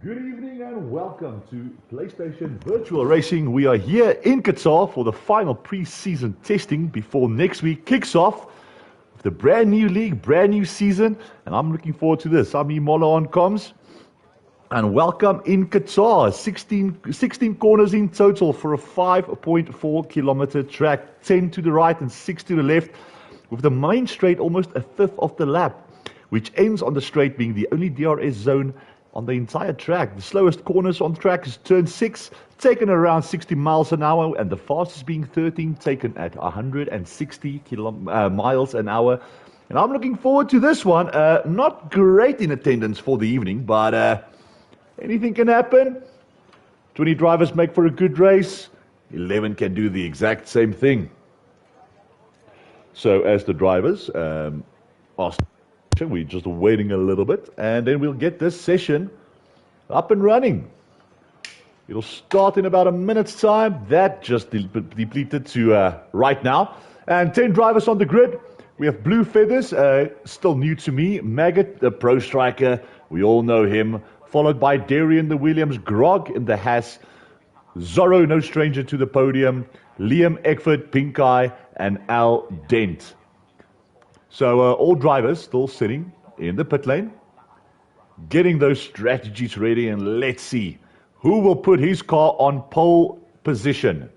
Good evening and welcome to PlayStation Virtual Racing. We are here in Qatar for the final pre-season testing before next week kicks off with the brand new league, brand new season, and I'm looking forward to this. I'm Imola on comms, and welcome in Qatar. 16 corners in total for a 5.4 kilometer track, 10 to the right and 6 to the left, with the main straight almost a fifth of the lap, which ends on the straight being the only DRS zone on the entire track. The slowest corners on the track is turn 6, taken around 60 miles an hour, and the fastest being 13, taken at 160 miles an hour. And I'm looking forward to this one. Not great in attendance for the evening, but anything can happen. 20 drivers make for a good race. 11 can do the exact same thing. So as the drivers are... We're just waiting a little bit, and then we'll get this session up and running. It'll start in about a minute's time. That just depleted to right now. And 10 drivers on the grid. We have Blue Feathers, still new to me. Maggot, the pro striker. We all know him. Followed by Darian the Williams, Grog in the Haas, Zorro, no stranger to the podium, Liam Eckford, Pink Eye, and Al Dent. So all drivers still sitting in the pit lane, getting those strategies ready, and let's see who will put his car on pole position.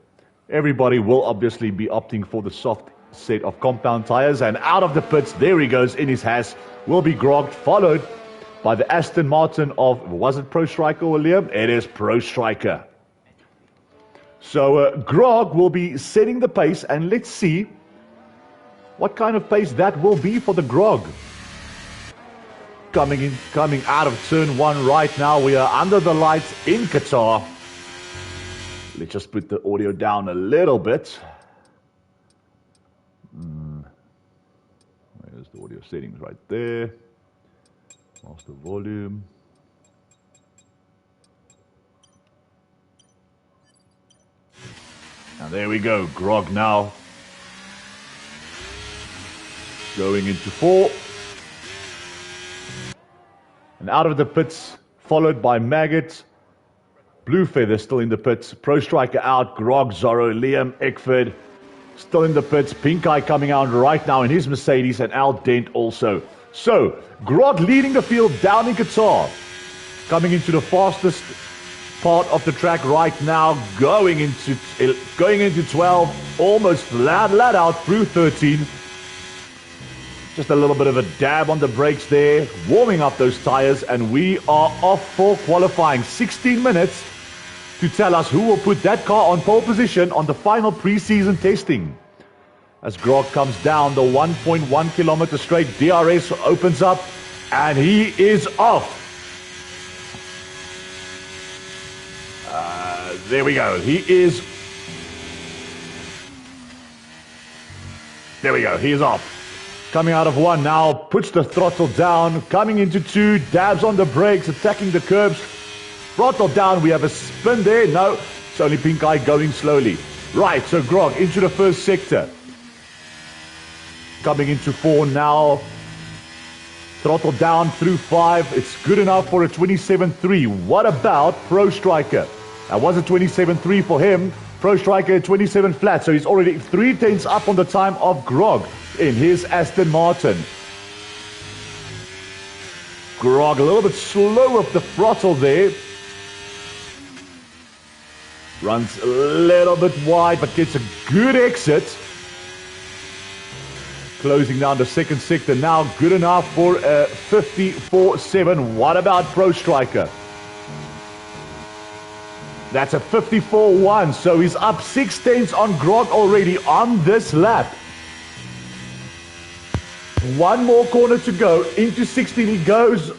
Everybody will obviously be opting for the soft set of compound tires, and out of the pits, there he goes in his Haas, will be Grog, followed by the Aston Martin of, was it Pro Striker or Liam? It is Pro Striker. So Grog will be setting the pace, and let's see what kind of pace that will be for the Grog. Coming out of turn 1 right now. We are under the lights in Qatar. Let's just put the audio down a little bit. There's the audio settings right there. Master volume. And there we go. Grog now going into 4. And out of the pits, followed by Maggot. Blue Feather still in the pits. Pro Striker out. Grog, Zorro, Liam, Eckford still in the pits. Pink Eye coming out right now in his Mercedes, and Al Dent also. So, Grog leading the field down in Qatar. Coming into the fastest part of the track right now. Going into 12. Almost flat out through 13. Just a little bit of a dab on the brakes there, warming up those tires, and we are off for qualifying. 16 minutes to tell us who will put that car on pole position on the final pre-season testing. As Grog comes down the 1.1 kilometer straight, DRS opens up, and he is off. There we go. He is off. Coming out of 1 now, puts the throttle down, coming into 2, dabs on the brakes, attacking the curbs. Throttle down, we have a spin there. No, it's only Pink Eye going slowly. Right, so Grog into the first sector. Coming into 4 now. Throttle down through 5. It's good enough for a 27.3. What about Pro Striker? That was a 27.3 for him. Pro Striker 27 flat, so he's already 3/10 up on the time of Grog in his Aston Martin. Grog a little bit slow with the throttle there. Runs a little bit wide, but gets a good exit. Closing down the second sector now, good enough for a 54.7. What about Pro Striker? That's a 54.1, so he's up 6/10 on Grog already on this lap. 1 more corner to go, into 16 he goes.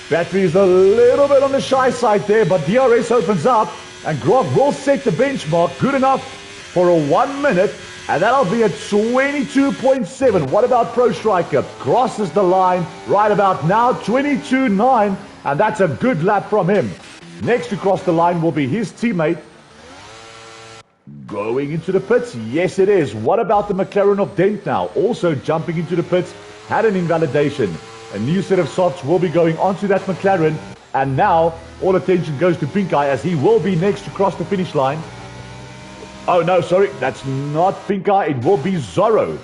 Battery is a little bit on the shy side there, but DRS opens up, and Grog will set the benchmark, good enough for a 1 minute, and that'll be a 22.7. What about Pro Striker? Crosses the line right about now, 22.9, and that's a good lap from him. Next to cross the line will be his teammate. Going into the pits? Yes, it is. What about the McLaren of Dent now? Also jumping into the pits, had an invalidation. A new set of softs will be going onto that McLaren. And now all attention goes to Pink Eye as he will be next to cross the finish line. Oh no, sorry, that's not Pink Eye. It will be Zorro.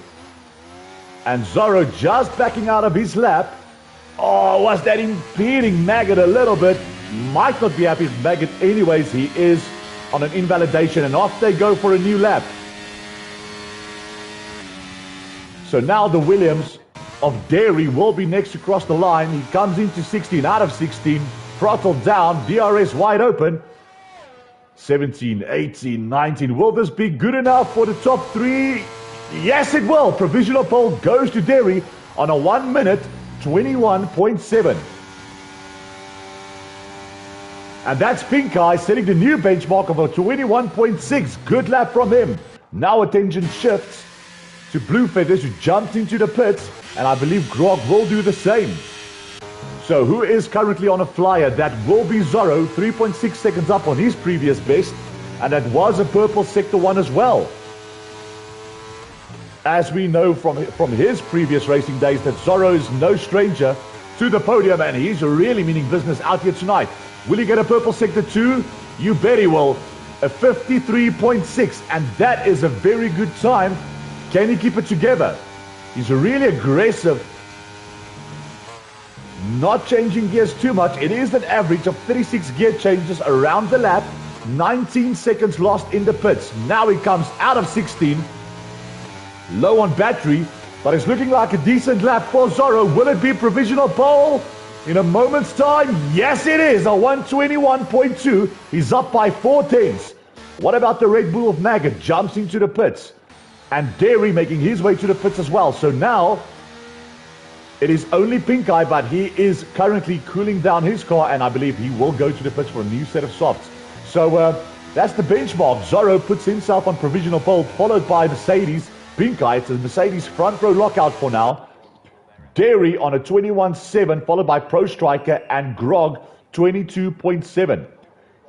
And Zorro just backing out of his lap. Oh, was that impeding Maggot a little bit? Might not be happy with Maggot anyways. He is on an invalidation and off they go for a new lap. So now the Williams of Dairy will be next to cross the line. He comes into 16 out of 16. Throttled down. DRS wide open. 17, 18, 19. Will this be good enough for the top three? Yes, it will. Provisional pole goes to Dairy on a 1 minute 21.7. And that's Pink Eye setting the new benchmark of a 21.6. Good lap from him. Now attention shifts to Blue Feathers, who jumped into the pits, and I believe Grog will do the same. So who is currently on a flyer? That will be Zorro, 3.6 seconds up on his previous best, and that was a purple sector 1 as well. As we know from his previous racing days, that Zorro is no stranger to the podium, and he's really meaning business out here tonight. Will he get a purple sector 2? You bet he will. A 53.6, and that is a very good time. Can he keep it together? He's really aggressive. Not changing gears too much. It is an average of 36 gear changes around the lap. 19 seconds lost in the pits. Now he comes out of 16. Low on battery, but it's looking like a decent lap for Zorro. Will it be provisional pole in a moment's time? Yes, it is. A 121.2. He's up by 4 tenths. What about the Red Bull of Maggot? Jumps into the pits. And Dairy making his way to the pits as well. So now it is only Pink Eye, but he is currently cooling down his car, and I believe he will go to the pits for a new set of softs. So that's the benchmark. Zorro puts himself on provisional pole, followed by Mercedes. Pink Eye, it's a Mercedes front row lockout for now. Dairy on a 21.7, followed by Pro Striker and Grog 22.7.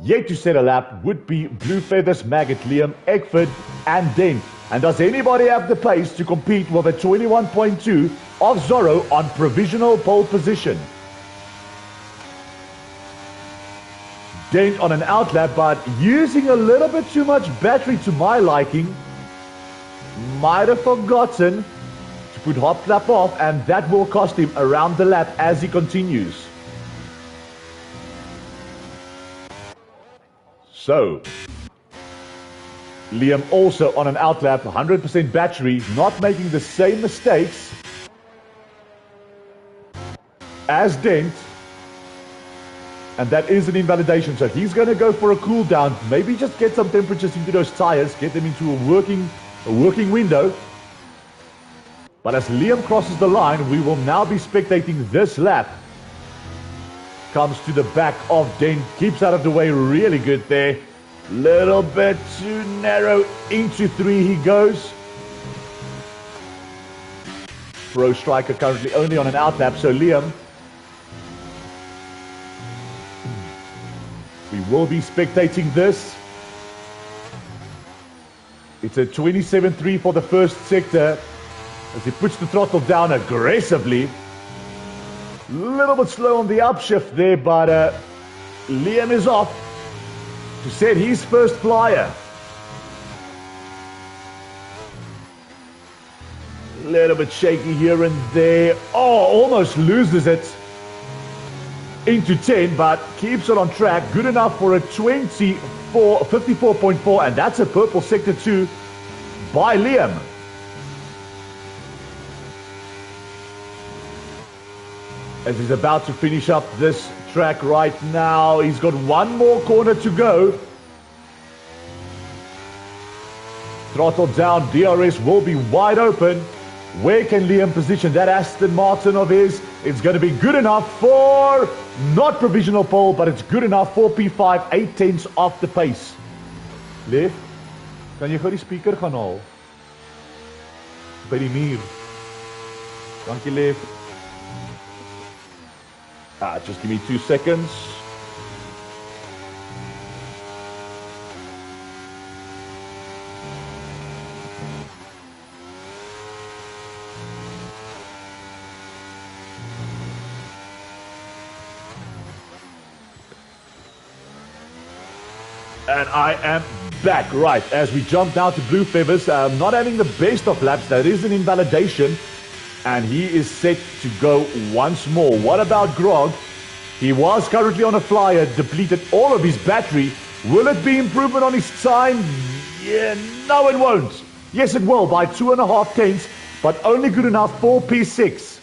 Yet to set a lap would be Blue Feathers, Maggot, Liam, Eckford, and Dent. And does anybody have the pace to compete with a 21.2 of Zorro on provisional pole position? Dent on an outlap, but using a little bit too much battery to my liking. Might have forgotten to put hot lap off, and that will cost him around the lap as he continues. So Liam also on an outlap, 100% battery, not making the same mistakes as Dent. And that is an invalidation, so he's going to go for a cool down, maybe just get some temperatures into those tires, get them into a working window. But as Liam crosses the line, we will now be spectating this lap. Comes to the back of Dent, keeps out of the way, really good there. Little bit too narrow, into 3 he goes. Pro Striker currently only on an outlap, so Liam, we will be spectating this. It's a 27.3 for the first sector as he puts the throttle down aggressively. A little bit slow on the upshift there, but Liam is off to set his first flyer. A little bit shaky here and there. Oh, almost loses it into 10, but keeps it on track. Good enough for a 54.4, and that's a purple sector 2 by Liam. As he's about to finish up this track right now, he's got one more corner to go. Throttle down, DRS will be wide open. Where can Liam position that Aston Martin of his? It's going to be good enough for, not provisional pole, but it's good enough for P5, 8 tenths off the pace. Lev, kan jy gou die speaker gaan haal? By die muur. Dankie, Lev. Just give me 2 seconds. And I am back. Right, as we jump now to Blue Feathers, not having the best of laps. That is an invalidation. And he is set to go once more. What about Grog? He was currently on a flyer, depleted all of his battery. Will it be improvement on his time? Yeah, no it won't. Yes it will, by 2.5 tenths, but only good enough for P6.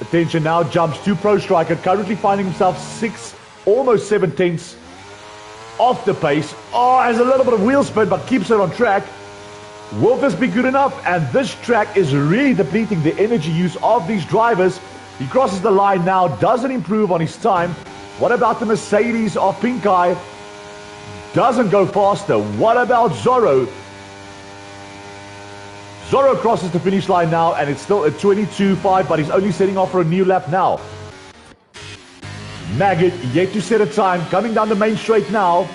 Attention now jumps to Pro Striker, currently finding himself 6, almost 7 tenths off the pace. Oh, has a little bit of wheel spin, but keeps it on track. Will this be good enough? And this track is really depleting the energy use of these drivers. He crosses the line now, doesn't improve on his time. What about the Mercedes of Pink Eye? Doesn't go faster. What about Zorro? Zorro crosses the finish line now, and it's still a 22.5, but he's only setting off for a new lap now. Maggot yet to set a time, coming down the main straight now.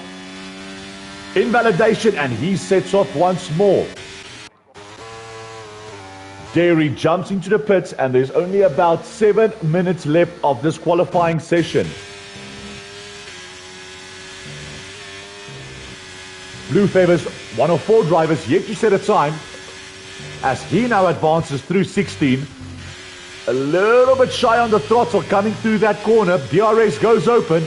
Invalidation, and he sets off once more. Dairy jumps into the pits, and there's only about 7 minutes left of this qualifying session. Blue Feathers, one of 4 drivers yet to set a time, as he now advances through 16. A little bit shy on the throttle coming through that corner. DRS goes open.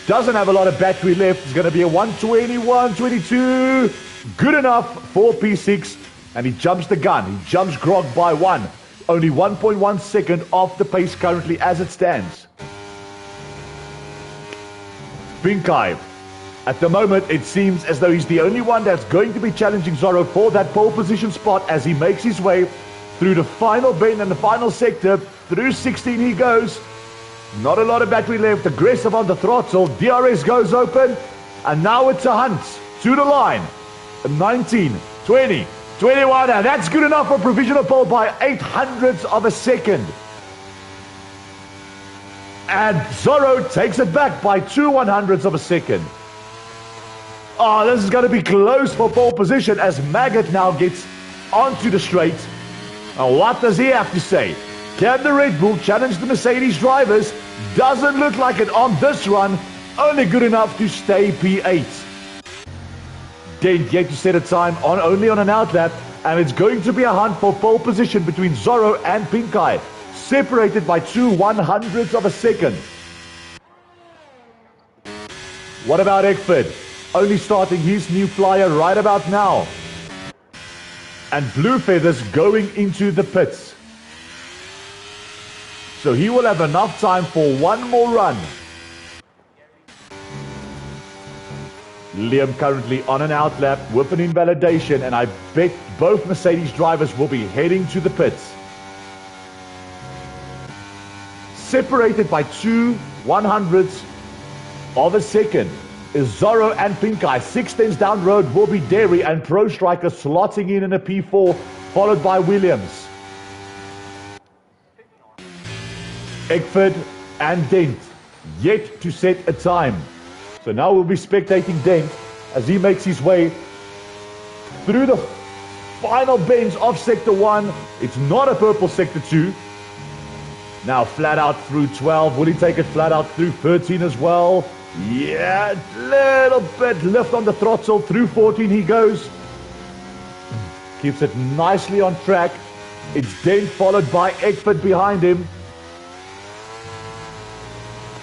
Doesn't have a lot of battery left. It's going to be a 120, 122. Good enough for P6. And he jumps the gun. He jumps Grog by 1. Only 1.1 second off the pace currently as it stands. Pink Eye. At the moment, it seems as though he's the only one that's going to be challenging Zorro for that pole position spot as he makes his way through the final bend and the final sector. Through 16 he goes. Not a lot of battery left. Aggressive on the throttle. DRS goes open. And now it's a hunt to the line. 19, 20, 21. And that's good enough for provisional pole by 0.08 of a second. And Zorro takes it back by 0.02 of a second. Oh, this is going to be close for pole position as Maggot now gets onto the straight. And what does he have to say? Can the Red Bull challenge the Mercedes drivers? Doesn't look like it on this run. Only good enough to stay P8. Dent yet to set a time only on an outlap. And it's going to be a hunt for pole position between Zorro and Pink Eye. Separated by 0.02 of a second. What about Eckford? Only starting his new flyer right about now. And Blue Feathers going into the pits. So he will have enough time for one more run. Liam currently on an outlap with an invalidation, and I bet both Mercedes drivers will be heading to the pits. Separated by 0.02 of a second is Zorro and Pink Eye. 6 tenths down the road will be Derry and Pro Striker slotting in a P4, followed by Williams. Eckford and Dent yet to set a time. So now we'll be spectating Dent as he makes his way through the final bends of Sector 1. It's not a purple Sector 2. Now flat out through 12. Will he take it flat out through 13 as well? Yeah, little bit lift on the throttle. Through 14 he goes. Keeps it nicely on track. It's Dent followed by Eckford behind him.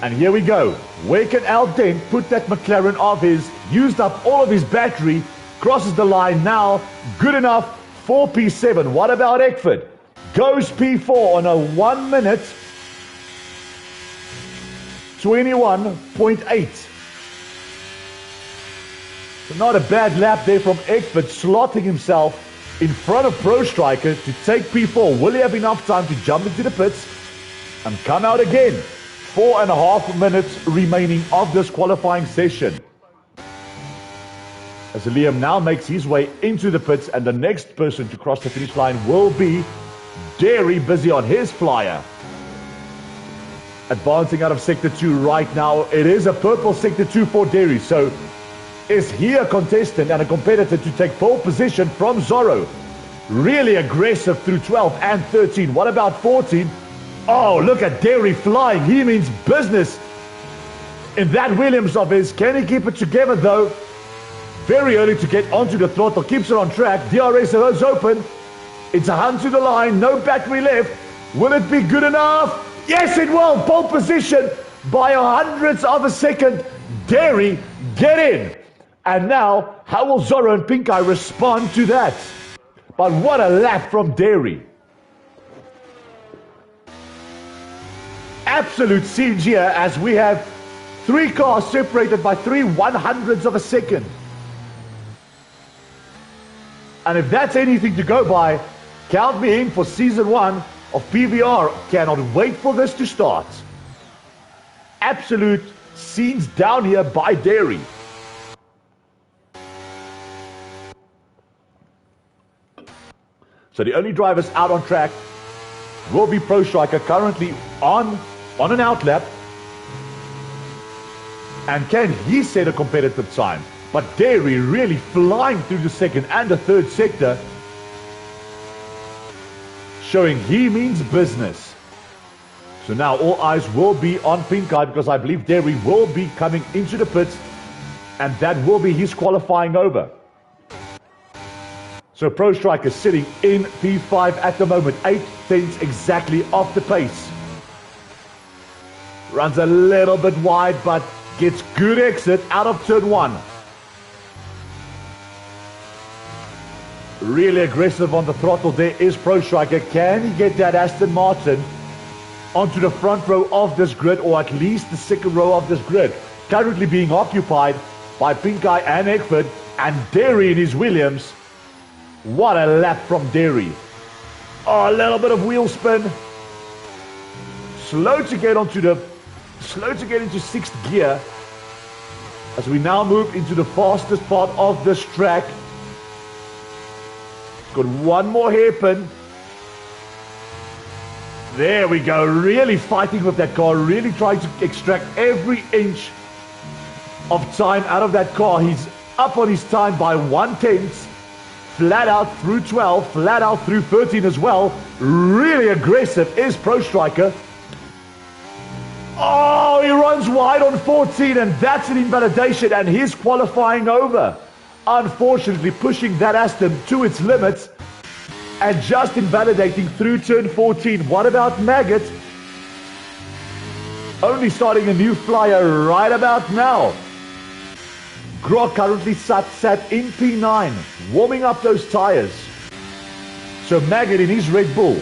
And here we go. Where can Al Dent put that McLaren of his? Used up all of his battery. Crosses the line now. Good enough for P7. What about Eckford? Goes P4 on a 1 minute 21.8. So not a bad lap there from Eckford, slotting himself in front of Pro Striker to take P4. Will he have enough time to jump into the pits and come out again? 4.5 minutes remaining of this qualifying session. As Liam now makes his way into the pits, and the next person to cross the finish line will be Derry, busy on his flyer. Advancing out of Sector 2 right now. It is a purple Sector 2 for Derry. So is he a contestant and a competitor to take pole position from Zorro? Really aggressive through 12 and 13. What about 14? Oh, look at Derry flying. He means business. in that Williams of his. Can he keep it together though? Very early to get onto the throttle, keeps it on track. DRS is open. It's a hunt to the line, no battery left. Will it be good enough? Yes, it will. Pole position by 100ths of a second. Derry, get in. And now, how will Zorro and Pink Eye respond to that? But what a lap from Derry. Absolute siege here as we have 3 cars separated by 3 100ths of a second. And if that's anything to go by, count me in for season 1 of PVR. Cannot wait for this to start. Absolute scenes down here by Derry. So the only drivers out on track will be Pro Striker, currently on an outlap. And can he set a competitive time? But Derry really flying through the second and the third sector, showing he means business. So now all eyes will be on Pink Eye, because I believe Derry will be coming into the pits, and that will be his qualifying over. So Pro Striker sitting in P5 at the moment, 8/10 exactly off the pace. Runs a little bit wide, but gets good exit out of turn 1. Really aggressive on the throttle. There is Pro Striker. Can he get that Aston Martin onto the front row of this grid, or at least the second row of this grid? Currently being occupied by Pink Eye and Eckford, and Derry in his Williams. What a lap from Derry. Oh, a little bit of wheel spin. Slow to get into 6th gear as we now move into the fastest part of this track. Got one more hairpin. There we go. Really fighting with that car. Really trying to extract every inch of time out of that car. He's up on his time by 1/10. Flat out through 12. Flat out through 13 as well. Really aggressive is Pro Striker. Oh, he runs wide on 14, and that's an invalidation, and he's qualifying over. Unfortunately, pushing that Aston to its limits and just invalidating through turn 14. What about Maggot? Only starting a new flyer right about now. Grog currently sat in P9, warming up those tires. So Maggot in his Red Bull.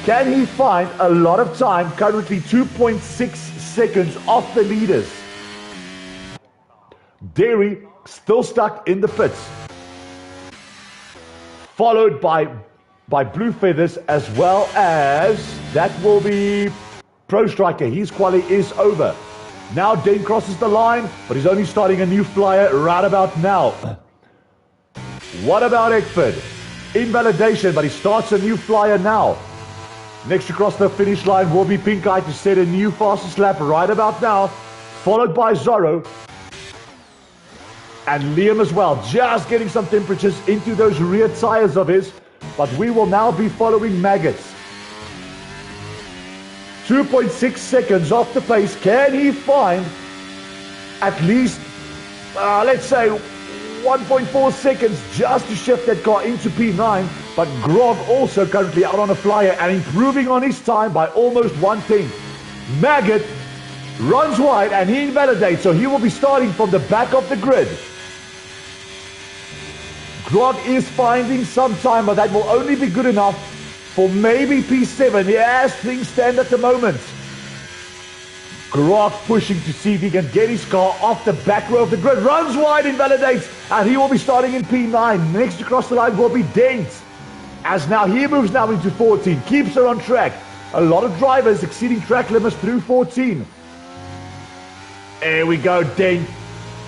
Can he find a lot of time? Currently 2.6 seconds off the leaders. Derry still stuck in the pits. Followed by Blue Feathers, as well as that will be Pro Striker. His quali is over. Now Dane crosses the line, but he's only starting a new flyer right about now. What about Eckford? Invalidation, but he starts a new flyer now. Next to cross the finish line will be Pink Eye to set a new fastest lap right about now, followed by Zorro. And Liam as well, just getting some temperatures into those rear tires of his. But we will now be following Maggots. 2.6 seconds off the pace. Can he find at least, let's say, 1.4 seconds just to shift that car into P9? But Grog also currently out on a flyer and improving on his time by almost 1/10. Maggot runs wide and he invalidates, so he will be starting from the back of the grid. Grog is finding some time, but that will only be good enough for maybe P7. Yes, things stand at the moment. Grog pushing to see if he can get his car off the back row of the grid. Runs wide, invalidates, and he will be starting in P9. Next across the line will be Dent. As now he moves now into 14. Keeps her on track. A lot of drivers exceeding track limits through 14. There we go, Dent.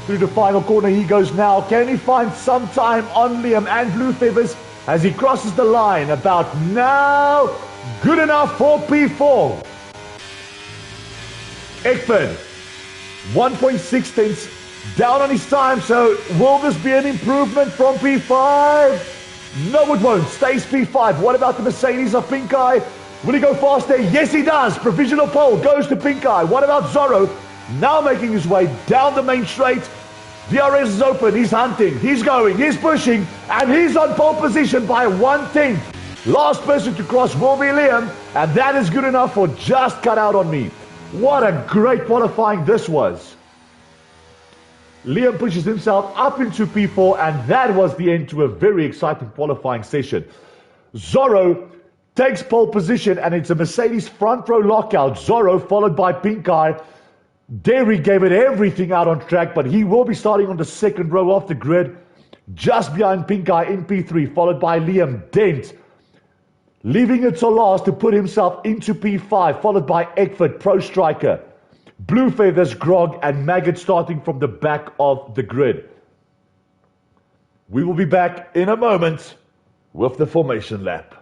Through the final corner he goes now. Can he find some time on Liam and Blue Feathers as he crosses the line? About now. Good enough for P4. Eckford, 1.6 tenths down on his time. So will this be an improvement from P5? No, it won't. Stays P5. What about the Mercedes of Pink Eye? Will he go faster? Yes, he does. Provisional pole goes to Pink Eye. What about Zorro? now making his way down the main straight. DRS is open, he's hunting, he's going, he's pushing, and he's on pole position by 1/10. Last person to cross will be Liam, and that is good enough for just cut out on me. What a great qualifying this was. Liam pushes himself up into P4, and that was the end to a very exciting qualifying session. Zorro takes pole position, and it's a Mercedes front row lockout. Zorro followed by Pink Eye. Derry gave it everything out on track, but he will be starting on the second row off the grid, just behind Pink Eye in P3, followed by Liam Dent, leaving it to last to put himself into P5, followed by Eckford, Pro Striker, Blue Feathers, Grog, and Maggot starting from the back of the grid. We will be back in a moment with the formation lap.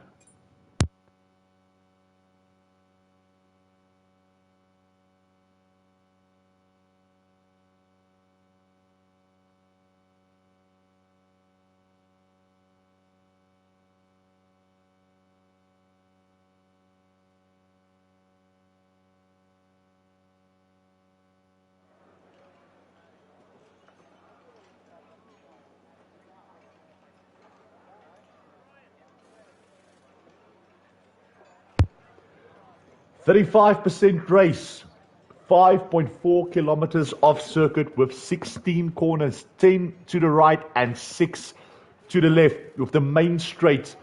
%35% race, 5.4 kilometers off circuit with 16 corners, 10 to the right and 6 to the left, with the main straight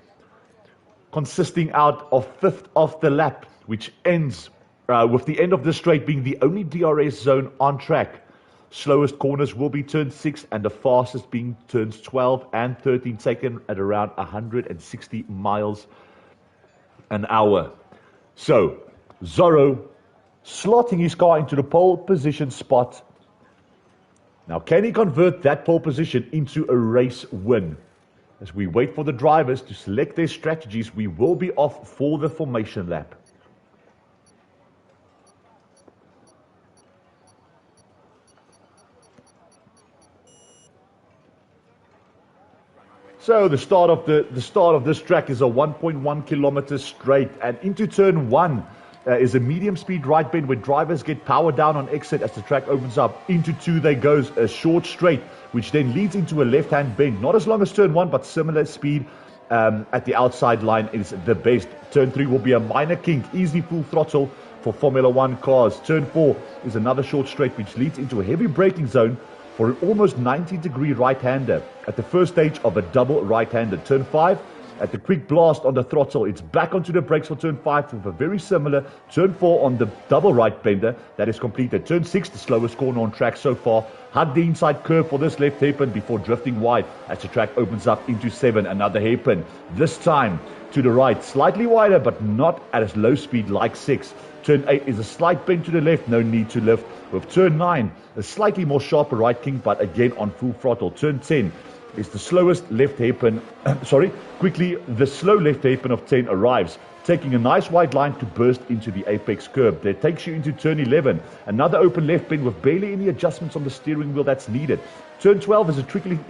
consisting out of fifth of the lap, which ends with the end of the straight being the only DRS zone on track. Slowest corners will be turn 6 and the fastest being turns 12 and 13, taken at around 160 miles an hour. So, Zorro slotting his car into the pole position spot. Now, can he convert that pole position into a race win? As we wait for the drivers to select their strategies, we will be off for the formation lap. So the start of this track is a 1.1 kilometer straight, and into turn 1 is a medium speed right bend where drivers get power down on exit as the track opens up. Into 2 there goes a short straight, which then leads into a left hand bend, not as long as turn 1 but similar speed. At the outside line is the best. Turn 3 will be a minor kink, easy full throttle for Formula 1 cars. Turn 4 is another short straight which leads into a heavy braking zone for an almost 90-degree right-hander at the first stage of a double right-hander. Turn 5, at the quick blast on the throttle, it's back onto the brakes for turn 5 with a very similar turn 4 on the double right bender that is completed. Turn 6, the slowest corner on track so far. Hug the inside curve for this left hairpin before drifting wide as the track opens up into 7, another hairpin. This time to the right, slightly wider but not at a low speed like 6. Turn 8 is a slight bend to the left, no need to lift. With turn 9, a slightly more sharper right kink, but again on full throttle. Turn 10 is the slowest left hairpin, quickly the slow left hairpin of 10 arrives, taking a nice wide line to burst into the apex curb. That takes you into turn 11, another open left bend with barely any adjustments on the steering wheel that's needed. Turn 12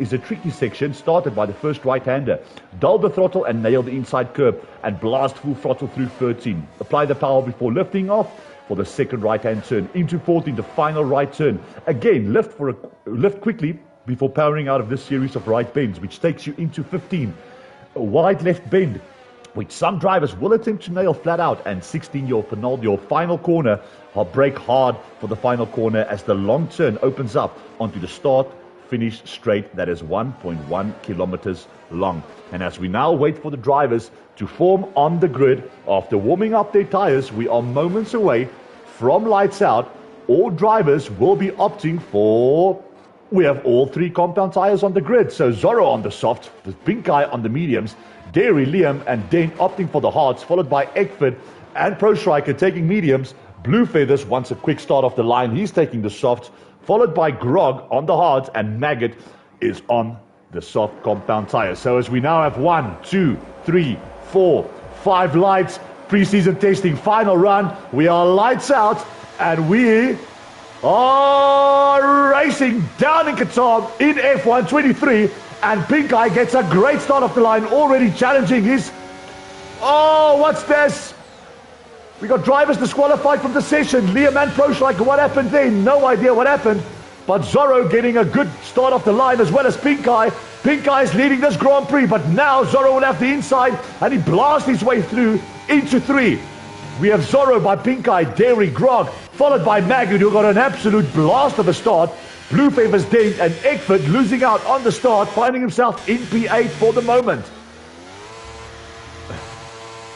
is a tricky section started by the first right-hander. Dull the throttle and nail the inside curb and blast full throttle through 13. Apply the power before lifting off for the second right-hand turn. Into 14, the final right turn. Again, lift quickly before powering out of this series of right bends, which takes you into 15. A wide left bend, which some drivers will attempt to nail flat out, and 16, your final corner. I'll brake hard for the final corner as the long turn opens up onto the start-finish straight that is 1.1 kilometers long. And as we now wait for the drivers to form on the grid after warming up their tires, we are moments away from lights out. All drivers will be opting for... We have all 3 compound tires on the grid. So Zorro on the soft, the Pink Eye on the mediums, Derry, Liam, and Dent opting for the hards, followed by Eckford and Pro Striker taking mediums. Blue Feathers wants a quick start off the line. He's taking the soft, followed by Grog on the hards, and Maggot is on the soft compound tires. So as we now have 1, 2, 3, 4, 5 lights, preseason testing, final run. We are lights out, and we are racing down in Qatar in F1 23, and Pink Eye gets a great start off the line, already challenging his... Oh, what's this? We got drivers disqualified from the session. Liam and Pro Striker, what happened there? No idea what happened. But Zorro getting a good start off the line as well as Pink Eye. Pink Eye is leading this Grand Prix, but now Zorro will have the inside and he blasts his way through into 3. We have Zorro by Pink Eye, Derry, Grog, followed by Maggot, who got an absolute blast of a start. Blue Favors Dent and Eckford losing out on the start, finding himself in P8 for the moment.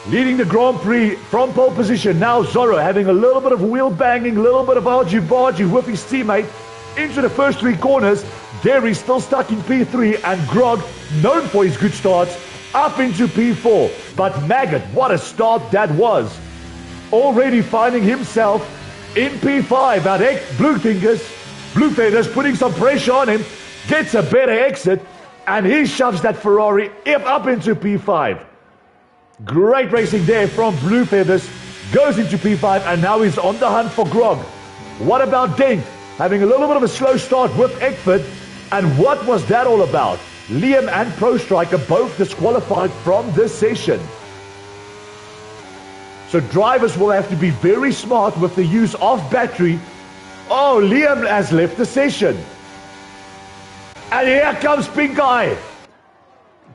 Leading the Grand Prix from pole position, now Zorro having a little bit of wheel banging, a little bit of argy-bargy with his teammate into the first 3 corners. Derry still stuck in P3 and Grog, known for his good starts, up into P4. But Maggot, what a start that was. Already finding himself in P5. Now Blue Feathers putting some pressure on him, gets a better exit, and he shoves that Ferrari up into P5. Great racing there from Blue Feathers, goes into P5, and now he's on the hunt for Grog. What about Dent? Having a little bit of a slow start with Eckford, and what was that all about? Liam and Pro Striker both disqualified from this session. So drivers will have to be very smart with the use of battery. Oh, Liam has left the session. And here comes Pink Eye.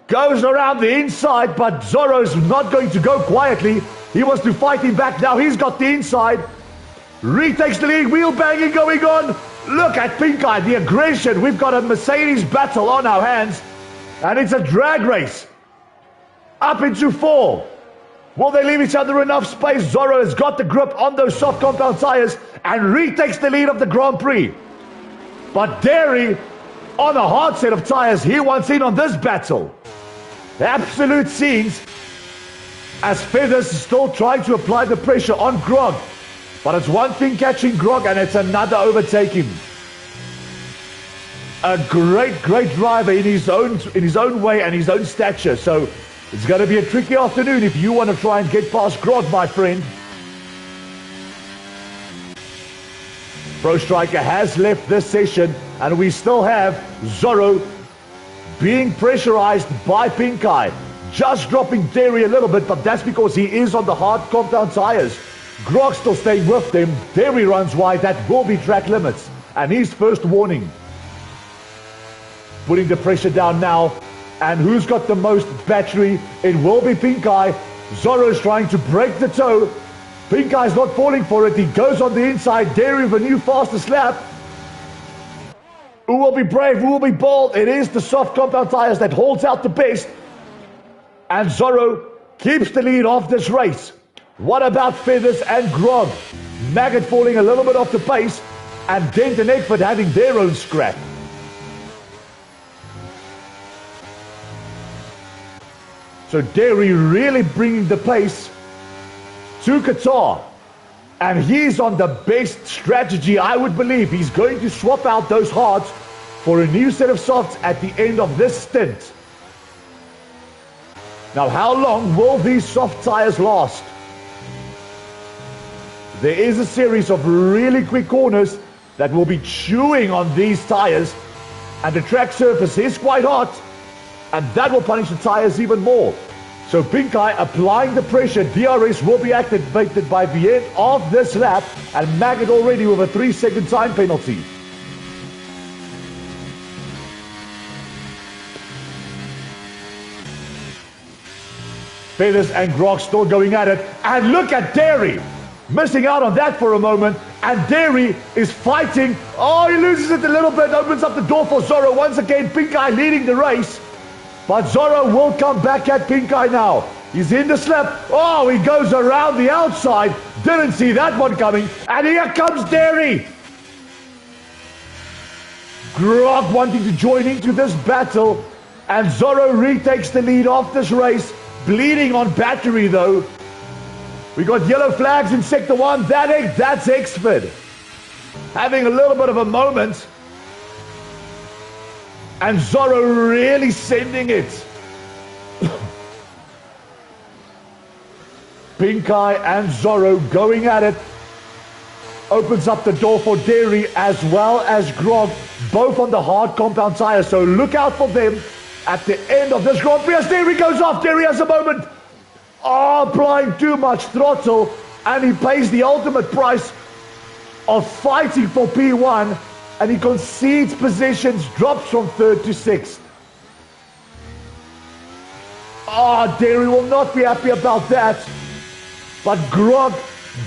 Goes around the inside, but Zorro's not going to go quietly. He wants to fight him back now. He's got the inside. Retakes the lead, wheel banging going on. Look at Pink Eye, the aggression. We've got a Mercedes battle on our hands. And it's a drag race. Up into 4. Will they leave each other enough space? Zorro has got the grip on those soft compound tires and retakes the lead of the Grand Prix. But Derry, on a hard set of tires, he wants in on this battle. Absolute scenes as Feathers is still trying to apply the pressure on Grog. But it's one thing catching Grog and it's another overtaking. A great driver in his own way and his own stature. So it's going to be a tricky afternoon if you want to try and get past Grog, my friend. Pro Striker has left this session and we still have Zorro being pressurized by Pink Eye. Just dropping Derry a little bit, but that's because he is on the hard compound tires. Grog still staying with them. Derry runs wide. That will be track limits. And his first warning. Putting the pressure down now. And who's got the most battery? It will be Pink Eye. Zorro's trying to break the toe. Pink Eye's not falling for it. He goes on the inside. Derry with a new fastest lap. Who will be brave? Who will be bold? It is the soft compound tires that holds out the best. And Zorro keeps the lead off this race. What about Feathers and Grog? Maggot falling a little bit off the pace. And Dent and Eckford having their own scrap. So Derry really bringing the pace to Qatar. And he's on the best strategy, I would believe. He's going to swap out those hards for a new set of softs at the end of this stint. Now, how long will these soft tires last? There is a series of really quick corners that will be chewing on these tires. And the track surface is quite hot. And that will punish the tires even more. So Pink Eye applying the pressure. DRS will be activated by the end of this lap. And Maggot already with a 3-second time penalty. Feathers and Grog still going at it. And look at Derry. Missing out on that for a moment. And Derry is fighting. Oh, he loses it a little bit. Opens up the door for Zorro. Once again, Pink Eye leading the race. But Zorro will come back at Pink Eye now. He's in the slip. Oh, he goes around the outside. Didn't see that one coming. And here comes Derry. Grog wanting to join into this battle. And Zorro retakes the lead off this race. Bleeding on battery though. We got yellow flags in sector 1. That's Eckford. Having a little bit of a moment. And Zorro really sending it. Pink Eye and Zorro going at it. Opens up the door for Derry as well as Grog. Both on the hard compound tires. So look out for them at the end of this Grand Prix. As Derry goes off. Derry has a moment. Oh, applying too much throttle. And he pays the ultimate price of fighting for P1, and he concedes positions, drops from 3rd to 6th. Derry will not be happy about that. But Grog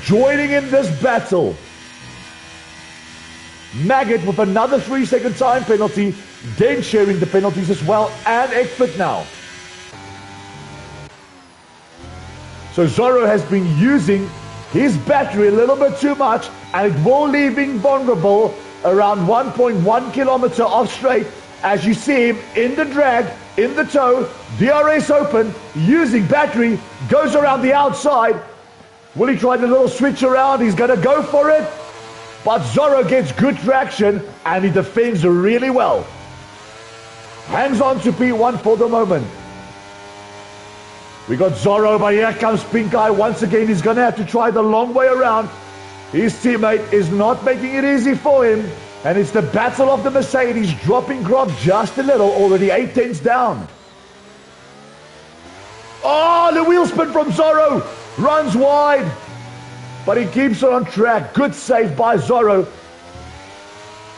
joining in this battle. Maggot with another 3-second time penalty, then sharing the penalties as well, and Eckford now. So Zorro has been using his battery a little bit too much, and it will leave him vulnerable around 1.1 kilometer off straight, as you see him in the drag, in the toe, DRS open, using battery, goes around the outside. Will he try the little switch around? He's going to go for it. But Zorro gets good traction, and he defends really well. Hangs on to P1 for the moment. We got Zorro, but here comes Pink Eye. Once again, he's going to have to try the long way around. His teammate is not making it easy for him. And it's the battle of the Mercedes, dropping Grog just a little, already 8 tenths down. The wheel spin from Zorro. Runs wide. But he keeps it on track. Good save by Zorro.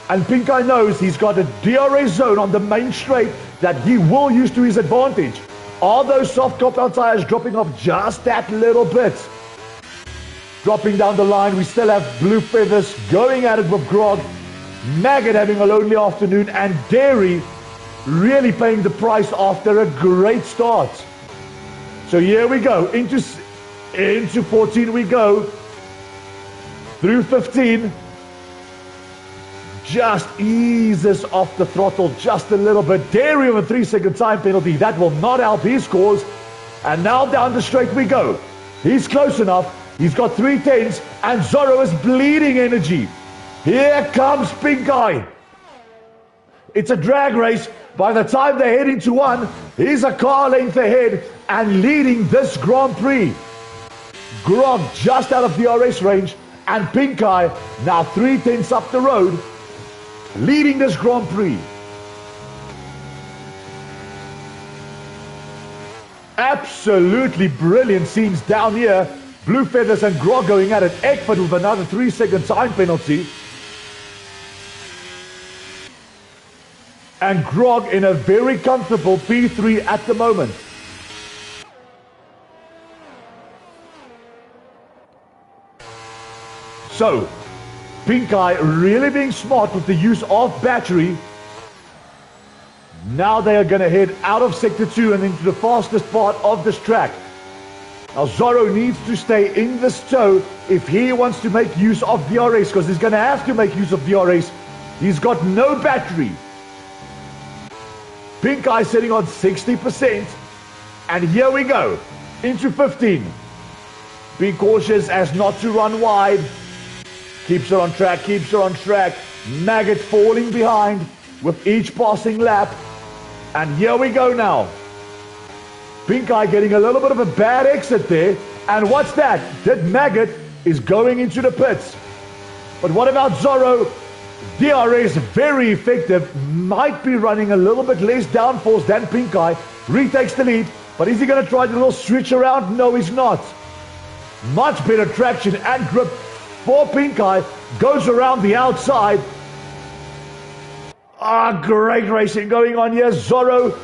And Pink Eye knows he's got a DRS zone on the main straight that he will use to his advantage. Are those soft compound tires dropping off just that little bit? Dropping down the line, we still have Blue Feathers going at it with Grog. Maggot having a lonely afternoon, and Derry really paying the price after a great start. So here we go, into 14 we go, through 15. Just eases off the throttle just a little bit. Derry with a 3-second time penalty. That will not help his cause. And now down the straight we go. He's close enough. He's got 3 tenths, and Zorro is bleeding energy. Here comes Pink Eye. It's a drag race. By the time they head into one, he's a car length ahead and leading this Grand Prix. Grog just out of DRS range, and Pink Eye now 3 tenths up the road, leading this Grand Prix. Absolutely brilliant scenes down here. Blue Feathers and Grog going at it. Eckford with another 3-second time penalty. And Grog in a very comfortable P3 at the moment. So, Pink Eye really being smart with the use of battery. Now they are going to head out of Sector 2 and into the fastest part of this track. Now Zorro needs to stay in this toe if he wants to make use of DRS, because he's going to have to make use of DRS. He's got no battery. Pink Eye sitting on 60%. And here we go, into 15. Be cautious as not to run wide. Keeps her on track, keeps her on track. Maggot falling behind with each passing lap. And here we go now. Pink Eye getting a little bit of a bad exit there. And what's that? That Maggot is going into the pits. But what about Zorro? DRS very effective. Might be running a little bit less downforce than Pink Eye. Retakes the lead. But is he going to try the little switch around? No, he's not. Much better traction and grip for Pink Eye. Goes around the outside. Great racing going on here. Zorro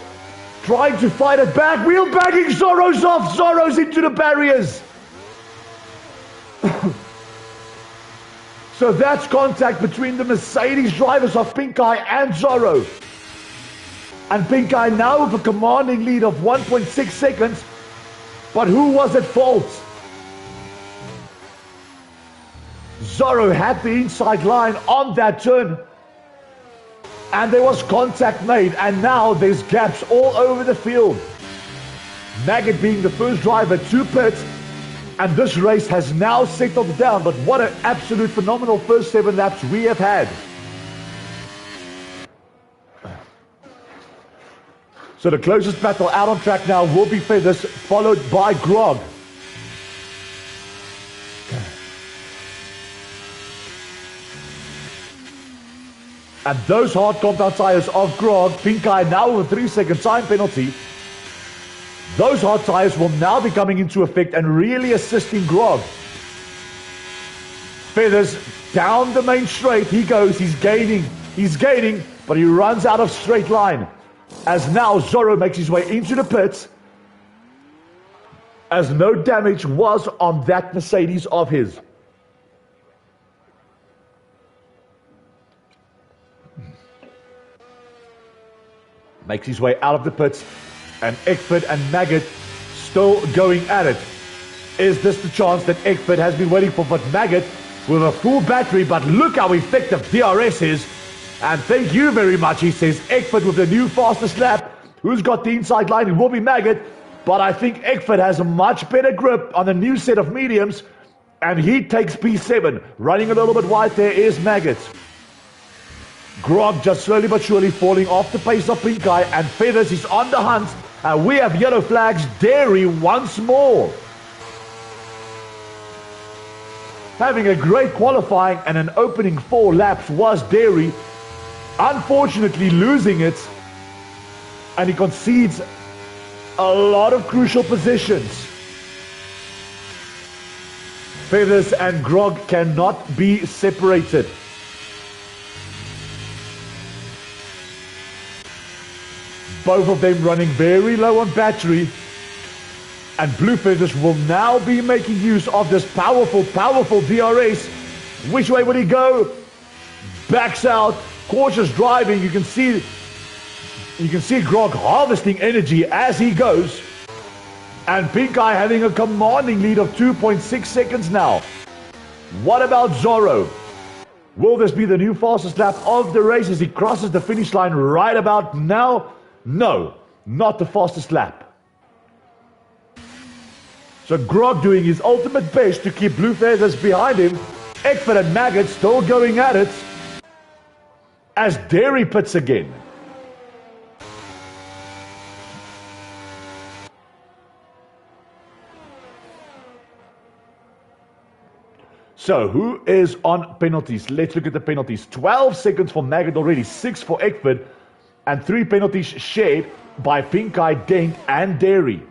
trying to fight it back. Wheel bagging. Zorro's off. Zorro's into the barriers. So that's contact between the Mercedes drivers of Pink Eye and Zorro. And Pink Eye now with a commanding lead of 1.6 seconds. But who was at fault? Zorro had the inside line on that turn. And there was contact made. And now there's gaps all over the field. Maggot being the first driver to pit. And this race has now settled down. But what an absolute phenomenal first 7 laps we have had. So the closest battle out on track now will be Feathers, followed by Grog. And those hard compound tires of Grog, Pink Eye now with a 3-second time penalty. Those hard tires will now be coming into effect and really assisting Grog. Feathers down the main straight. He goes. He's gaining. But he runs out of straight line. As now Zorro makes his way into the pits. As no damage was on that Mercedes of his. Makes his way out of the pits. And Eckford and Maggot still going at it. Is this the chance that Eckford has been waiting for? But Maggot with a full battery, but look how effective DRS is. And thank you very much, he says. Eckford with the new fastest lap. Who's got the inside line? It will be Maggot. But I think Eckford has a much better grip on the new set of mediums. And he takes P7. Running a little bit wide there is Maggot. Grog just slowly but surely falling off the pace of Pink Eye. And Feathers is on the hunt. And we have yellow flags. Dairy once more. Having a great qualifying and an opening 4 laps was Dairy. Unfortunately losing it. And he concedes a lot of crucial positions. Feathers and Grog cannot be separated. Both of them running very low on battery. And Blue Feathers will now be making use of this powerful DRS. Which way would he go? Backs out. Cautious driving. You can see Grog harvesting energy as he goes. And Pink Eye having a commanding lead of 2.6 seconds now. What about Zorro? Will this be the new fastest lap of the race as he crosses the finish line right about now? No, not the fastest lap. So Grog doing his ultimate best to keep Blue Feathers behind him. Eckford and Maggot still going at it. As Dairy pits again. So, who is on penalties? Let's look at the penalties. 12 seconds for Maggot already, 6 for Eckford, and 3 penalties shared by Pink Eye, Dent, and Dairy.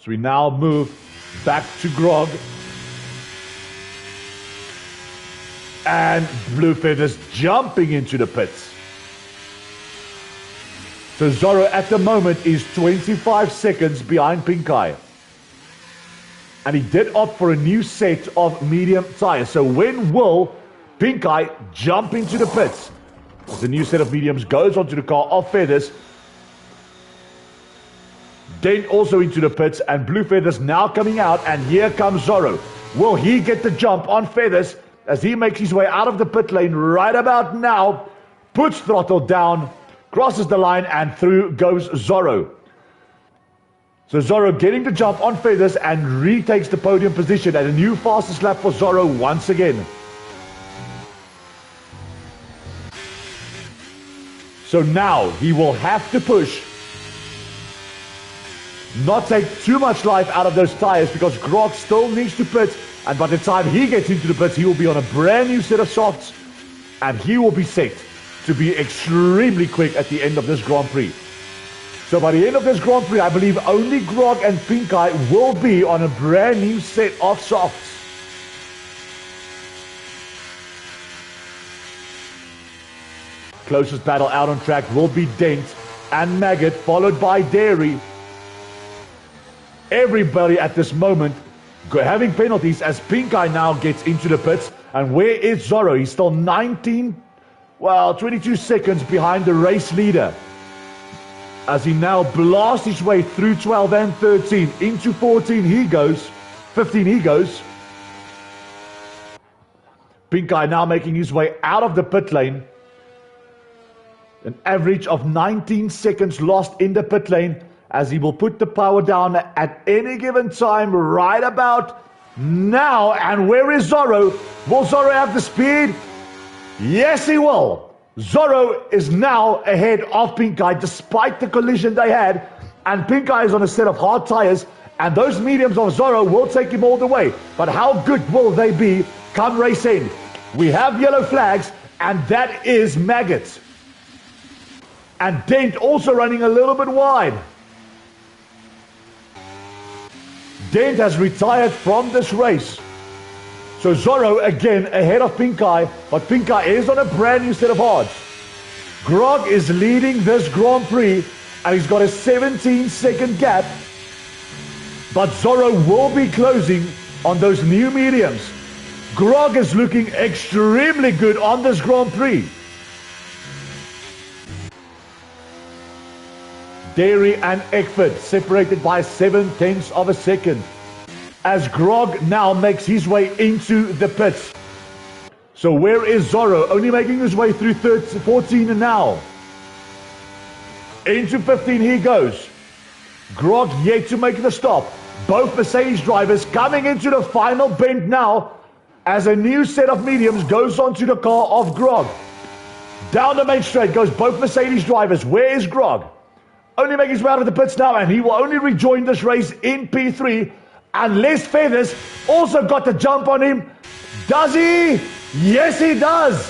So we now move back to Grog. And Blue Feathers jumping into the pits. So Zorro at the moment is 25 seconds behind Pink Eye. And he did opt for a new set of medium tires. So when will Pink Eye jump into the pits? The new set of mediums goes onto the car of Feathers. Dent also into the pits, and Blue Feathers now coming out, and here comes Zorro. Will he get the jump on Feathers as he makes his way out of the pit lane right about now? Puts throttle down, crosses the line, and through goes Zorro. So Zorro getting the jump on Feathers and retakes the podium position at a new fastest lap for Zorro once again. So now he will have to push. Not take too much life out of those tires because Grog still needs to pit. And by the time he gets into the pits, he will be on a brand new set of softs. And he will be set to be extremely quick at the end of this Grand Prix. So by the end of this Grand Prix, I believe only Grog and Pink Eye will be on a brand new set of softs. Closest battle out on track will be Dent and Maggot, followed by Dairy. Everybody at this moment having penalties as Pink Eye now gets into the pits. And where is Zorro? He's still 22 seconds behind the race leader. As he now blasts his way through 12 and 13 into 14 he goes. 15 he goes. Pink Eye now making his way out of the pit lane. An average of 19 seconds lost in the pit lane as he will put the power down at any given time right about now. And where is Zorro? Will Zorro have the speed? Yes, he will. Zorro is now ahead of Pink Eye despite the collision they had. And Pink Eye is on a set of hard tires. And those mediums of Zorro will take him all the way. But how good will they be come race end? We have yellow flags, and that is Maggot. And Dent also running a little bit wide. Dent has retired from this race. So Zorro again ahead of Pink Eye, but Pink Eye is on a brand new set of odds. Grog is leading this Grand Prix and he's got a 17-second gap. But Zorro will be closing on those new mediums. Grog is looking extremely good on this Grand Prix. Dairy and Eckford separated by 0.7 of a second. As Grog now makes his way into the pits. So where is Zorro? Only making his way through 14 and now. Into 15 he goes. Grog yet to make the stop. Both Mercedes drivers coming into the final bend now as a new set of mediums goes onto the car of Grog. Down the main straight goes both Mercedes drivers. Where is Grog? Only making his way out of the pits now, and he will only rejoin this race in P3 unless Feathers also got the jump on him. Does he? Yes, he does.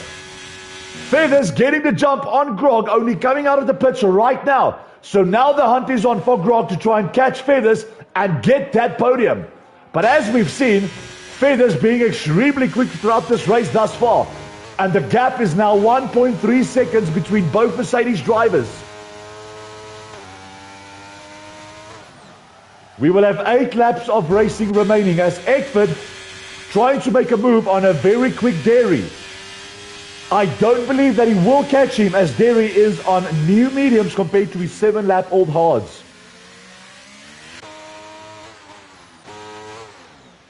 Feathers getting the jump on Grog, only coming out of the pits right now. So now the hunt is on for Grog to try and catch Feathers and get that podium. But as we've seen, Feathers being extremely quick throughout this race thus far. And the gap is now 1.3 seconds between both Mercedes drivers. We will have 8 laps of racing remaining as Eckford trying to make a move on a very quick Dairy. I don't believe that he will catch him as Dairy is on new mediums compared to his 7-lap-old hards.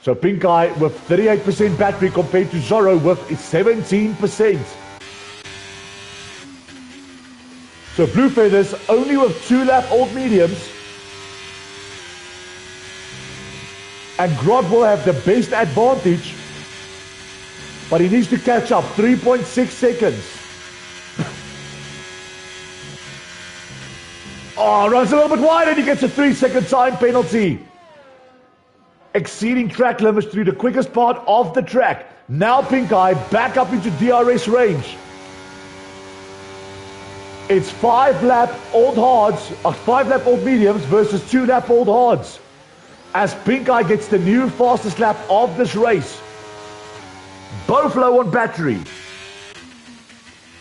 So Pink Eye with 38% battery compared to Zorro with 17%. So Blue Feathers only with 2-lap-old mediums. And Grog will have the best advantage, but he needs to catch up. 3.6 seconds. Oh, runs a little bit wide and he gets a 3-second time penalty. Exceeding track limits through the quickest part of the track. Now Pink Eye back up into DRS range. It's 5-lap-old hards, 5-lap-old mediums versus 2-lap-old hards. As Pink Eye gets the new fastest lap of this race. Both low on battery.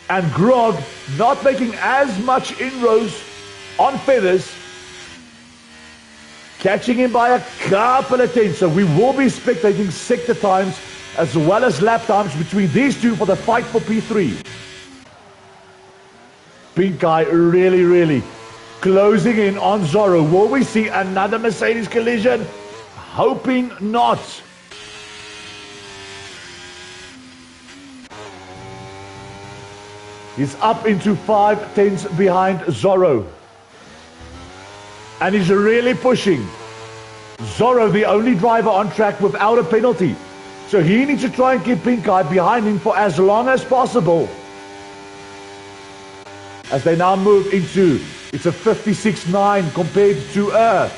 And Grog not making as much inroads on Feathers. Catching him by a couple of tenths. So we will be spectating sector times as well as lap times between these two for the fight for P3. Pink Eye really closing in on Zorro. Will we see another Mercedes collision? Hoping not. He's up into 5/10 behind Zorro. And he's really pushing. Zorro, the only driver on track without a penalty. So he needs to try and keep Pink Eye behind him for as long as possible. As they now move into, it's a 56.9 compared to a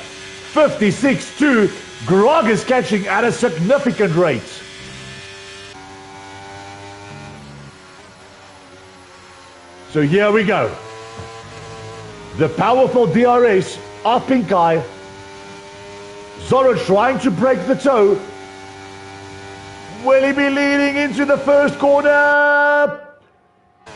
56.2. Grog is catching at a significant rate. So here we go. The powerful DRS of Pink Eye. Zorro trying to break the toe. Will he be leading into the first corner?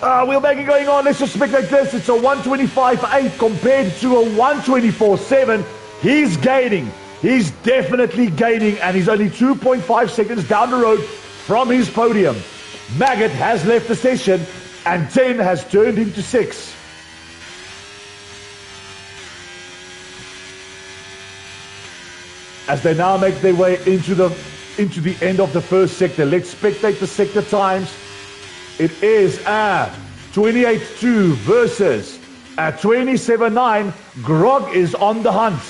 Wheelbacking going on. Let's just spectate this. It's a 125.8 compared to a 124.7. He's gaining. He's definitely gaining, and he's only 2.5 seconds down the road from his podium. Maggot has left the session, and 10 has turned into 6. As they now make their way into the end of the first sector. Let's spectate the sector times. It is a 28.2 versus a 27.9. Grog is on the hunt.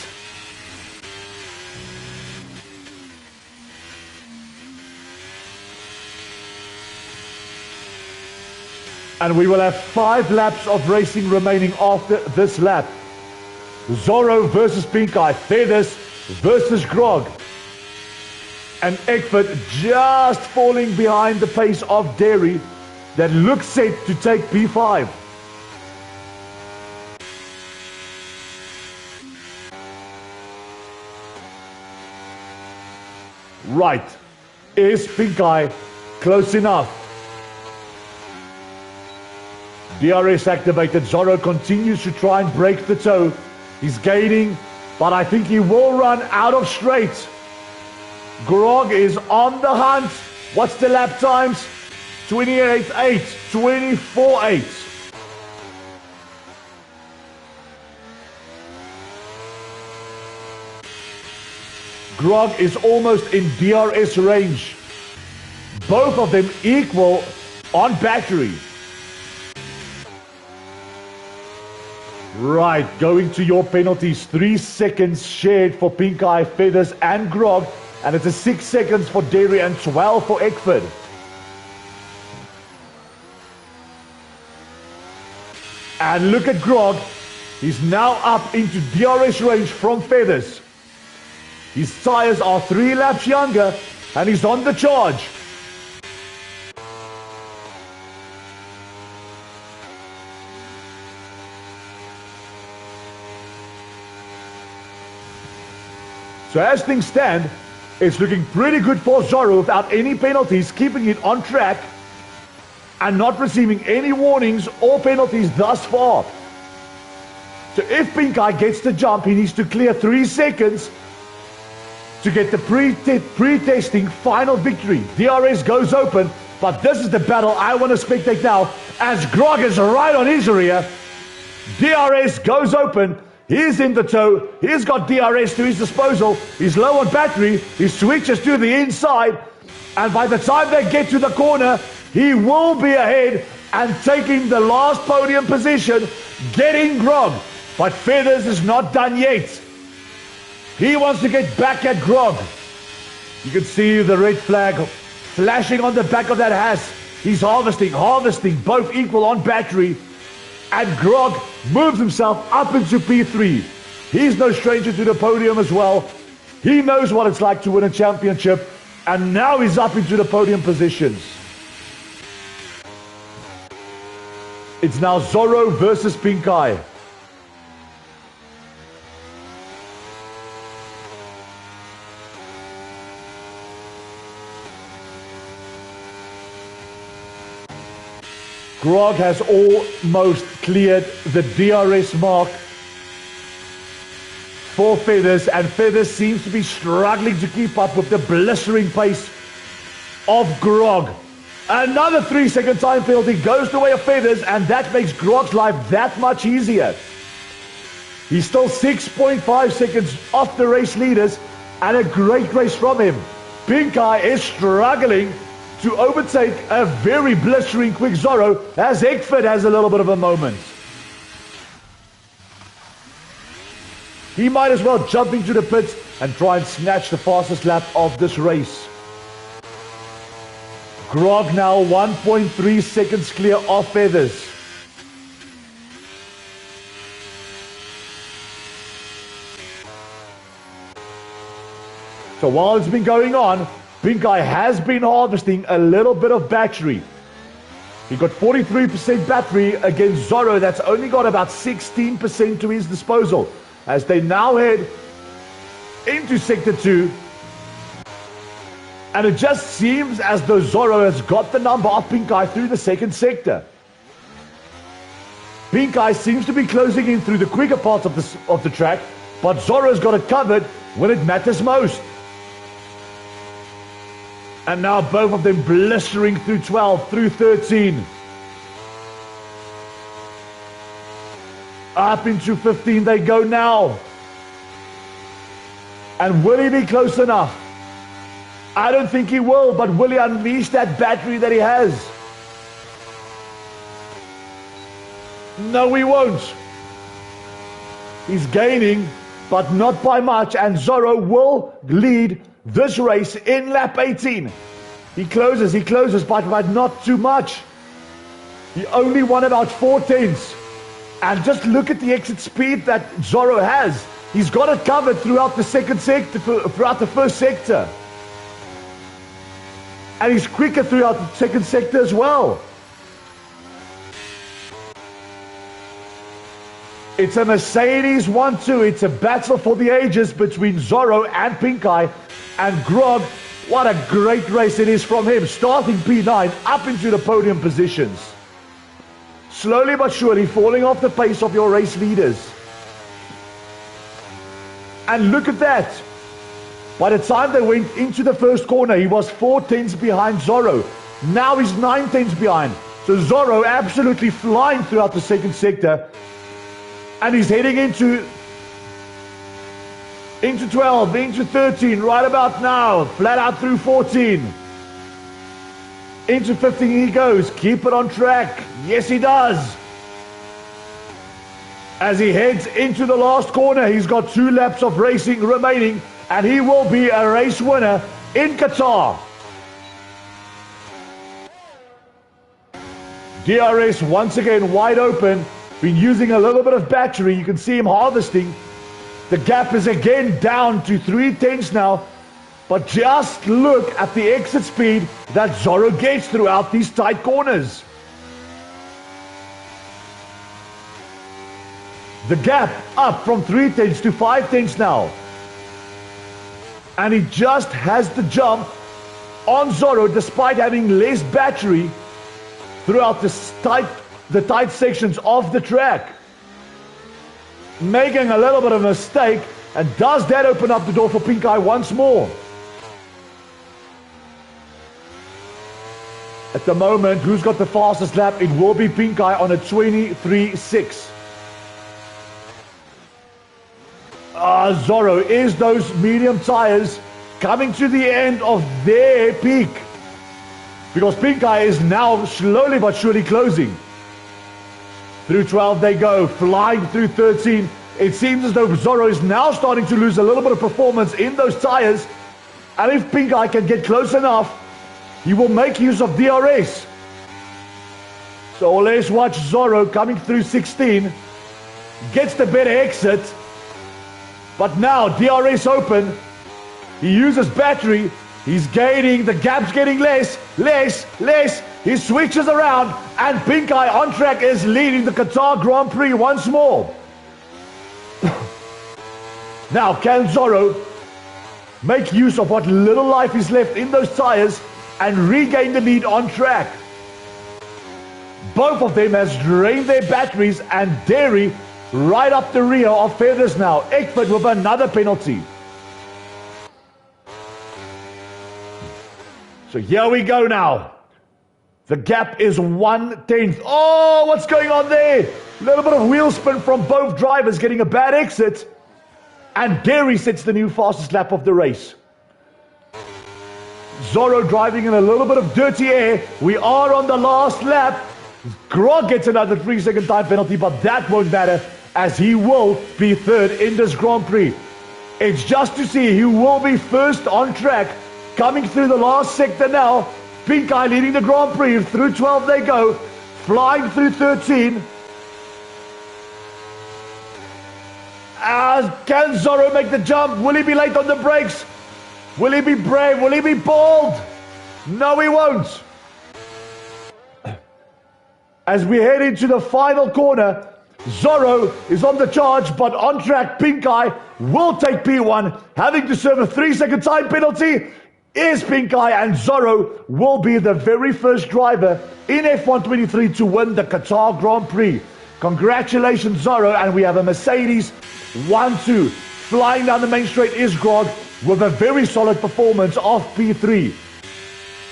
And we will have 5 laps of racing remaining after this lap. Zorro versus Pink Eye. Feathers versus Grog. And Eckford just falling behind the pace of Dairy that looks set to take P5. Right. Is Pink Eye close enough? DRS activated. Zorro continues to try and break the toe. He's gaining, but I think he will run out of straight. Grog is on the hunt. What's the lap times? 28.8, 24.8. Grog is almost in DRS range. Both of them equal on battery. Right, going to your penalties. 3 seconds shared for Pink Eye, Feathers and Grog. And it's a 6 seconds for Derry and 12 for Eckford. And look at Grog. He's now up into DRS range from Feathers. His tyres are 3 laps younger and he's on the charge. So as things stand, it's looking pretty good for Zorro without any penalties, keeping it on track and not receiving any warnings or penalties thus far. So if Pink Eye gets the jump, he needs to clear 3 seconds to get the pre-testing final victory. DRS goes open, but this is the battle I want to spectate now as Grog is right on his rear. DRS goes open. He's in the toe. He's got DRS to his disposal. He's low on battery. He switches to the inside. And by the time they get to the corner, he will be ahead and taking the last podium position, getting Grog. But Feathers is not done yet. He wants to get back at Grog. You can see the red flag flashing on the back of that Haas. He's harvesting, both equal on battery. And Grog moves himself up into P3. He's no stranger to the podium as well. He knows what it's like to win a championship. And now he's up into the podium positions. It's now Zorro versus Pink Eye. Grog has almost cleared the DRS mark for Feathers, and Feathers seems to be struggling to keep up with the blistering pace of Grog. Another 3-second time penalty goes the way of Feathers, and that makes Grog's life that much easier. He's still 6.5 seconds off the race leaders, and a great race from him. Pink Eye is struggling to overtake a very blistering quick Zorro as Eckford has a little bit of a moment. He might as well jump into the pits and try and snatch the fastest lap of this race. Grog now 1.3 seconds clear of Feathers. So while it's been going on, Pink Eye has been harvesting a little bit of battery. He got 43% battery against Zorro that's only got about 16% to his disposal. As they now head into Sector 2. And it just seems as though Zorro has got the number of Pink Eye through the second sector. Pink Eye seems to be closing in through the quicker parts of the track, but Zorro's got it covered when it matters most. And now both of them blistering through 12, through 13. Up into 15 they go now. And will he be close enough? I don't think he will, but will he unleash that battery that he has? No, he won't. He's gaining, but not by much, and Zorro will lead this race in lap 18. He closes, but not too much. He only won about 4/10. And just look at the exit speed that Zorro has. He's got it covered throughout the second sector, throughout the first sector. And he's quicker throughout the second sector as well. It's a Mercedes 1-2. It's a battle for the ages between Zorro and Pink Eye. And Grog What a great race it is from him, starting P9 up into the podium positions. Slowly but surely falling off the pace of your race leaders. And look at that. By the time they went into the first corner, he was 4 tenths behind Zorro. Now he's 9 tenths behind. So Zorro absolutely flying throughout the second sector. And he's heading into 12, into 13, right about now. Flat out through 14. Into 15 he goes. Keep it on track. Yes, he does. As he heads into the last corner, he's got 2 laps of racing remaining. And he will be a race winner in Qatar. DRS once again wide open. Been using a little bit of battery. You can see him harvesting. The gap is again down to 3 tenths now. But just look at the exit speed that Zorro gets throughout these tight corners. The gap up from 3 tenths to 5 tenths now. And he just has the jump on Zorro despite having less battery throughout the tight sections of the track. Making a little bit of a mistake, and does that open up the door for Pink Eye once more? At the moment, who's got the fastest lap? It will be Pink Eye on a 23.6. Zorro, is those medium tires coming to the end of their peak? Because Pink Eye is now slowly but surely closing. Through 12 they go, flying through 13. It seems as though Zorro is now starting to lose a little bit of performance in those tires. And if Pink Eye can get close enough, he will make use of DRS. So let's watch Zorro coming through 16. Gets the better exit. But now DRS open. He uses battery. He's gaining. The gap's getting less. He switches around. And Pink Eye on track is leading the Qatar Grand Prix once more. Now can Zorro make use of what little life is left in those tires and regain the lead on track? Both of them has drained their batteries, and Derry right up the rear of Feathers now. Eckford with another penalty. So here we go now. The gap is 1/10. Oh, what's going on there? A little bit of wheel spin from both drivers, getting a bad exit. And Derry sets the new fastest lap of the race. Zorro driving in a little bit of dirty air. We are on the last lap. Grog gets another 3-second time penalty, but that won't matter as he will be third in this Grand Prix. It's just to see who will be first on track. Coming through the last sector now. Pink Eye leading the Grand Prix. Through 12 they go. Flying through 13. Can Zorro make the jump? Will he be late on the brakes? Will he be brave? Will he be bold? No, he won't. As we head into the final corner, Zorro is on the charge, but on track, Pink Eye will take P1, having to serve a 3-second time penalty. Is Pink Eye, and Zorro will be the very first driver in F123 to win the Qatar Grand Prix. Congratulations, Zorro, and we have a Mercedes 1-2. Flying down the main straight is Grog with a very solid performance of P3.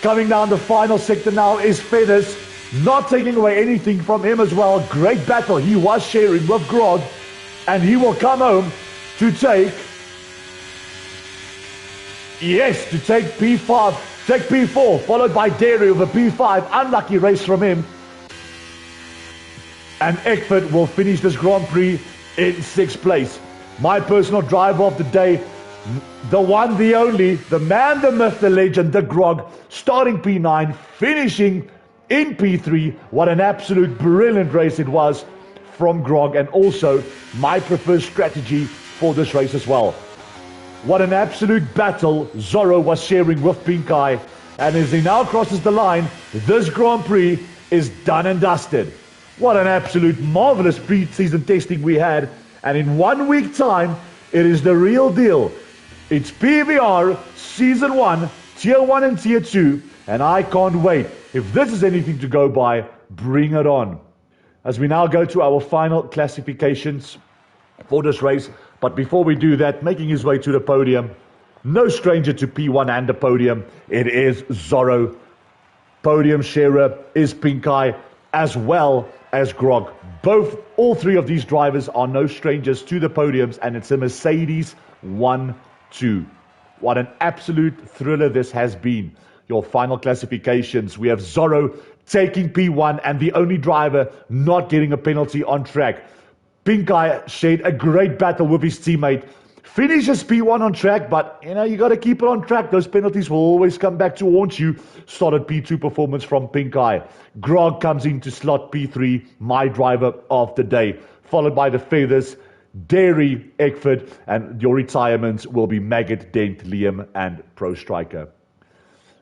Coming down the final sector now is Feathers, not taking away anything from him as well. Great battle he was sharing with Grog, and he will come home to take, yes, to take P5, take P4, followed by Derry with a P5. Unlucky race from him. And Eckford will finish this Grand Prix in 6th place. My personal driver of the day, the one, the only, the man, the myth, the legend, the Grog, starting P9, finishing in P3. What an absolute brilliant race it was from Grog, and also my preferred strategy for this race as well. What an absolute battle Zorro was sharing with Pink Eye, and as he now crosses the line, this Grand Prix is done and dusted. What an absolute marvelous pre-season testing we had, and in 1 week time, it is the real deal. It's PVR Season 1 Tier 1 and Tier 2, and I can't wait. If this is anything to go by, bring it on. As we now go to our final classifications for this race, but before we do that, making his way to the podium, no stranger to P1 and the podium, it is Zorro. Podium sharer is Pink Eye, as well as Grog. All three of these drivers are no strangers to the podiums, and it's a Mercedes 1-2. What an absolute thriller this has been. Your final classifications, we have Zorro taking P1 and the only driver not getting a penalty on track. Pink Eye shared a great battle with his teammate. Finishes P1 on track, but you got to keep it on track. Those penalties will always come back to haunt you. Solid P2 performance from Pink Eye. Grog comes into slot P3, my driver of the day, followed by the Feathers, Dairy, Eckford, and your retirements will be Maggot, Dent, Liam, and Pro Striker.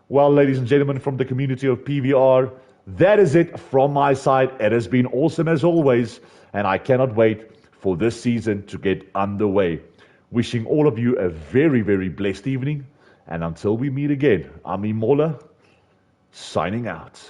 Well, ladies and gentlemen, from the community of PVR, that is it from my side. It has been awesome as always, and I cannot wait for this season to get underway. Wishing all of you a very, very blessed evening. And until we meet again, I'm Imola, signing out.